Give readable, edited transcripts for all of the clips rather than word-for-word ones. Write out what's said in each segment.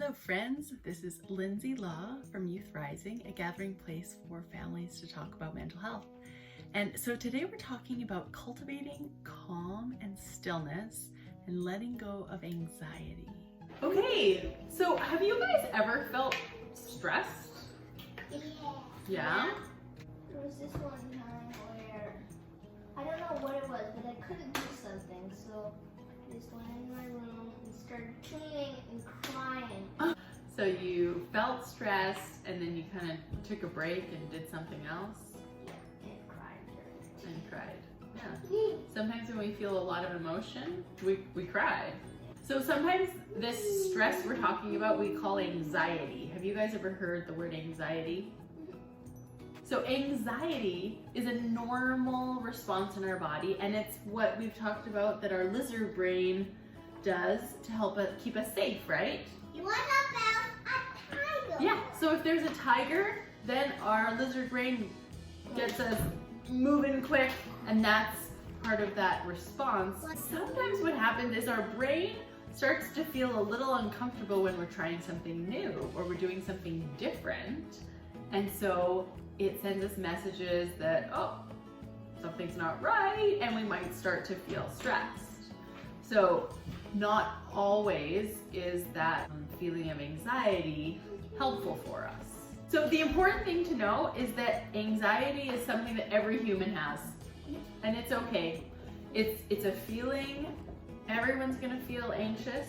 Hello friends, this is Lindsay Law from Youth Rising, a gathering place for families to talk about mental health. And so today we're talking about cultivating calm and stillness and letting go of anxiety. Okay, so have you guys ever felt stressed? Yeah? There was this one time where, I don't know what it was, but I couldn't do something, so I just went in my room and started cleaning and crying. So you felt stressed and then you kind of took a break and did something else? Yeah, and cried during it. And cried. Yeah. Sometimes when we feel a lot of emotion, we cry. So sometimes this stress we're talking about we call anxiety. Have you guys ever heard the word anxiety? So anxiety is a normal response in our body, and it's what we've talked about that our lizard brain does to help keep us safe, right? What about a tiger? Yeah, so if there's a tiger, then our lizard brain gets us moving quick, and that's part of that response. Sometimes what happens is our brain starts to feel a little uncomfortable when we're trying something new or we're doing something different. And so it sends us messages that, oh, something's not right, and we might start to feel stressed. So not always is that feeling of anxiety helpful for us. So the important thing to know is that anxiety is something that every human has, and it's okay. It's a feeling. Everyone's gonna feel anxious,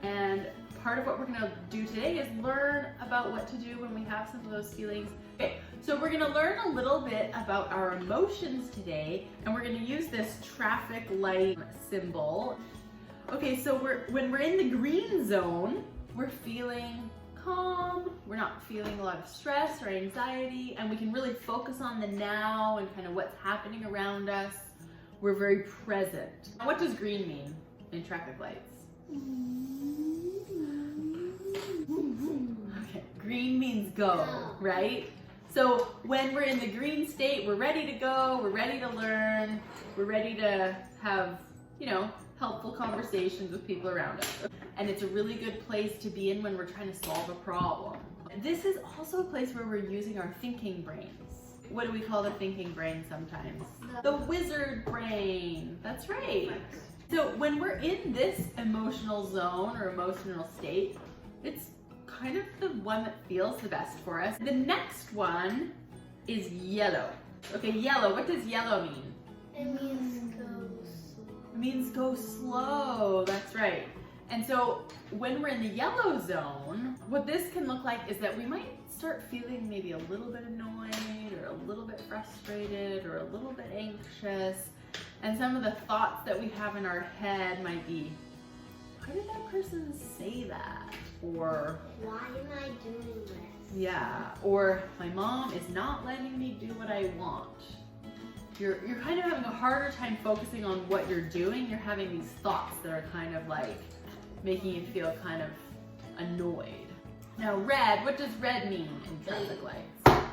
and part of what we're gonna do today is learn about what to do when we have some of those feelings. Okay, so we're gonna learn a little bit about our emotions today, and we're gonna use this traffic light symbol. Okay, so when we're in the green zone, we're feeling calm, we're not feeling a lot of stress or anxiety, and we can really focus on the now and kind of what's happening around us. We're very present. What does green mean in traffic lights? Okay, green means go, right? So when we're in the green state, we're ready to go, we're ready to learn, we're ready to have, helpful conversations with people around us. And it's a really good place to be in when we're trying to solve a problem. This is also a place where we're using our thinking brains. What do we call the thinking brain sometimes? The wizard brain. That's right. So when we're in this emotional zone or emotional state, it's kind of the one that feels the best for us. The next one is yellow. Okay, yellow. What does yellow mean? It means go slow. It means go slow. That's right. And so when we're in the yellow zone, what this can look like is that we might start feeling maybe a little bit annoyed or a little bit frustrated or a little bit anxious. And some of the thoughts that we have in our head might be, why did that person say that? Or why am I doing this? Yeah, or my mom is not letting me do what I want. You're kind of having a harder time focusing on what you're doing. You're having these thoughts that are kind of like making you feel kind of annoyed. Now red, what does red mean in traffic lights?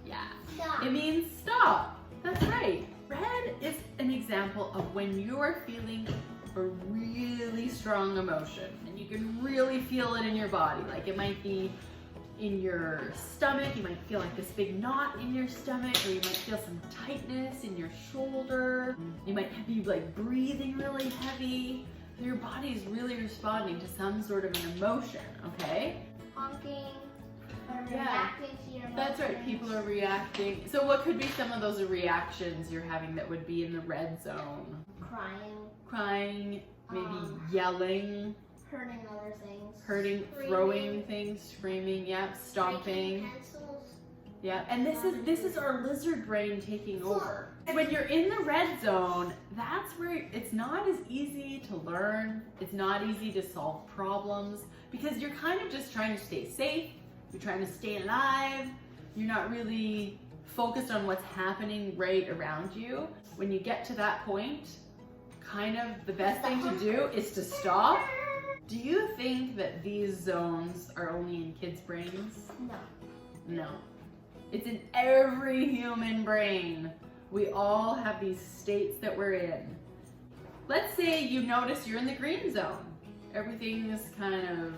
Yeah, Stop. it means stop. That's right. Red is an example of when you're feeling a really strong emotion and you can really feel it in your body. Like it might be in your stomach, you might feel like this big knot in your stomach, or you might feel some tightness in your shoulder. You might be like breathing really heavy. Your body is really responding to some sort of an emotion, okay? Honking, or Yeah. reacting to your emotions. That's right, people are reacting. So what could be some of those reactions you're having that would be in the red zone? Crying, maybe yelling, hurting other things. hurting, throwing things, screaming, yeah, stomping. Breaking pencils. Yeah, and this is our lizard brain taking over. When you're in the red zone, that's where it's not as easy to learn. It's not easy to solve problems because you're kind of just trying to stay safe. You're trying to stay alive. You're not really focused on what's happening right around you. When you get to that point, kind of the best thing to do is to stop. Do you think that these zones are only in kids' brains? No. No. It's in every human brain. We all have these states that we're in. Let's say you notice you're in the green zone. everything's kind of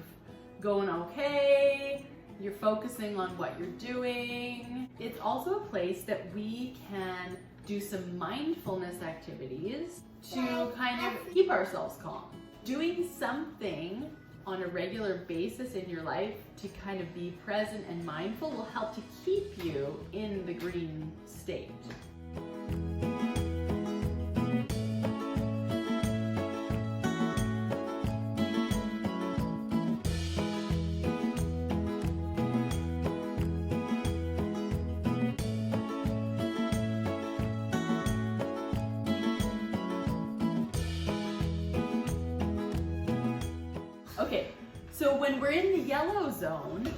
going okay. You're focusing on what you're doing. It's also a place that we can do some mindfulness activities to kind of keep ourselves calm. Doing something on a regular basis in your life to kind of be present and mindful will help to keep you in the green state. Okay, so when we're in the yellow zone,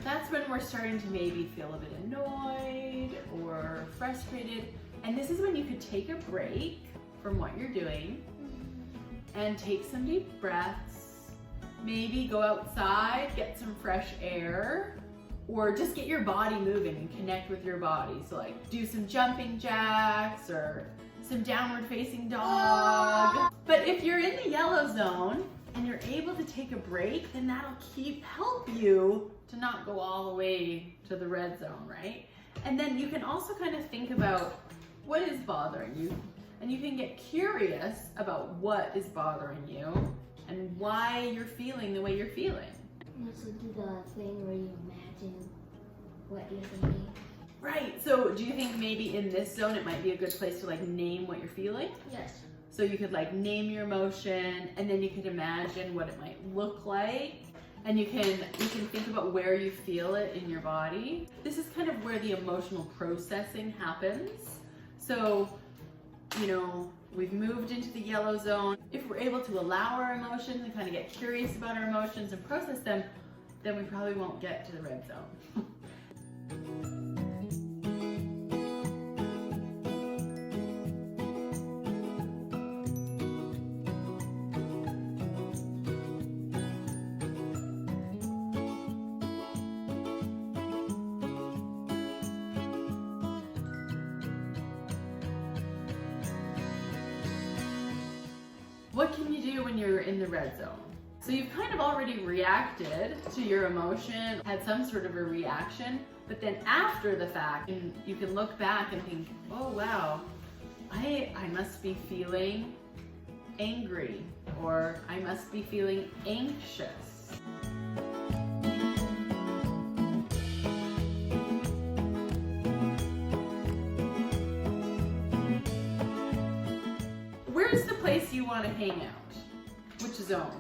that's when we're starting to maybe feel a bit annoyed or frustrated. And this is when you could take a break from what you're doing and take some deep breaths. Maybe go outside, get some fresh air, or just get your body moving and connect with your body. So like do some jumping jacks or some downward facing dog. But if you're in the yellow zone, and you're able to take a break, then that'll help you to not go all the way to the red zone, right? And then you can also kind of think about what is bothering you, and you can get curious about what is bothering you and why you're feeling the way you're feeling. You also do the thing where you imagine what you're thinking. Right, so do you think maybe in this zone it might be a good place to like name what you're feeling? Yes. So you could like name your emotion, and then you could imagine what it might look like, and you can think about where you feel it in your body. This is kind of where the emotional processing happens. So, you know, we've moved into the yellow zone. If we're able to allow our emotions and kind of get curious about our emotions and process them, then we probably won't get to the red zone. What can you do when you're in the red zone? So you've kind of already reacted to your emotion, had some sort of a reaction, but then after the fact, you can look back and think, oh wow, I must be feeling angry, or I must be feeling anxious. Where's the place you want to hang out? Which zone?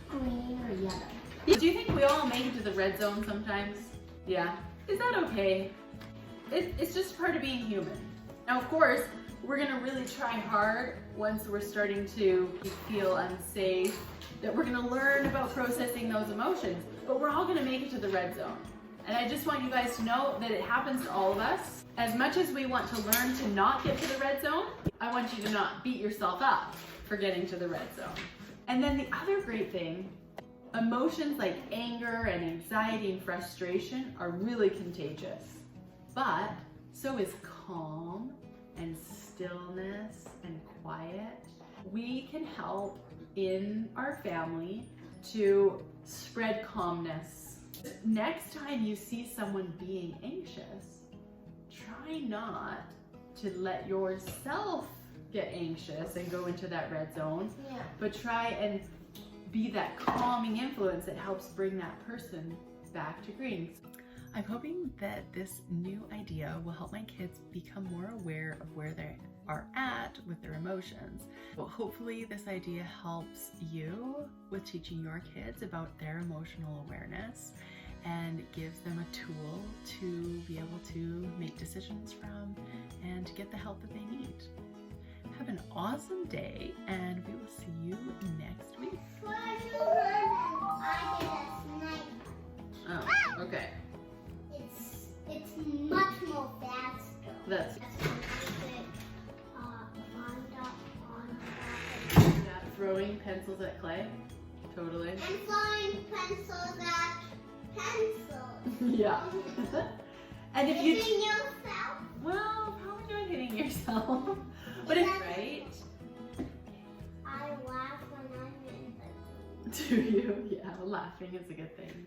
Green or yellow? Do you think we all make it to the red zone sometimes? Yeah. Is that okay? It's just part of being human. Now, of course, we're gonna really try hard once we're starting to feel unsafe, that we're gonna learn about processing those emotions, but we're all gonna make it to the red zone. And I just want you guys to know that it happens to all of us. As much as we want to learn to not get to the red zone, I want you to not beat yourself up for getting to the red zone. And then the other great thing, emotions like anger and anxiety and frustration are really contagious. But so is calm and stillness and quiet. We can help in our family to spread calmness. Next time you see someone being anxious, try not to let yourself get anxious and go into that red zone, but try and be that calming influence that helps bring that person back to green. I'm hoping that this new idea will help my kids become more aware of where they are at with their emotions. Well, hopefully this idea helps you with teaching your kids about their emotional awareness and gives them a tool to be able to make decisions from and to get the help that they need. Have an awesome day, and we will see you next week. I did a sniper. Oh, okay. It's much more faster. That's on yeah, throwing pencils at clay. Totally. and throwing pencils at pencils. Yeah. And if you Hitting yourself. well, probably not hitting yourself, but it's right. I laugh when I'm in Do you? Yeah, laughing is a good thing.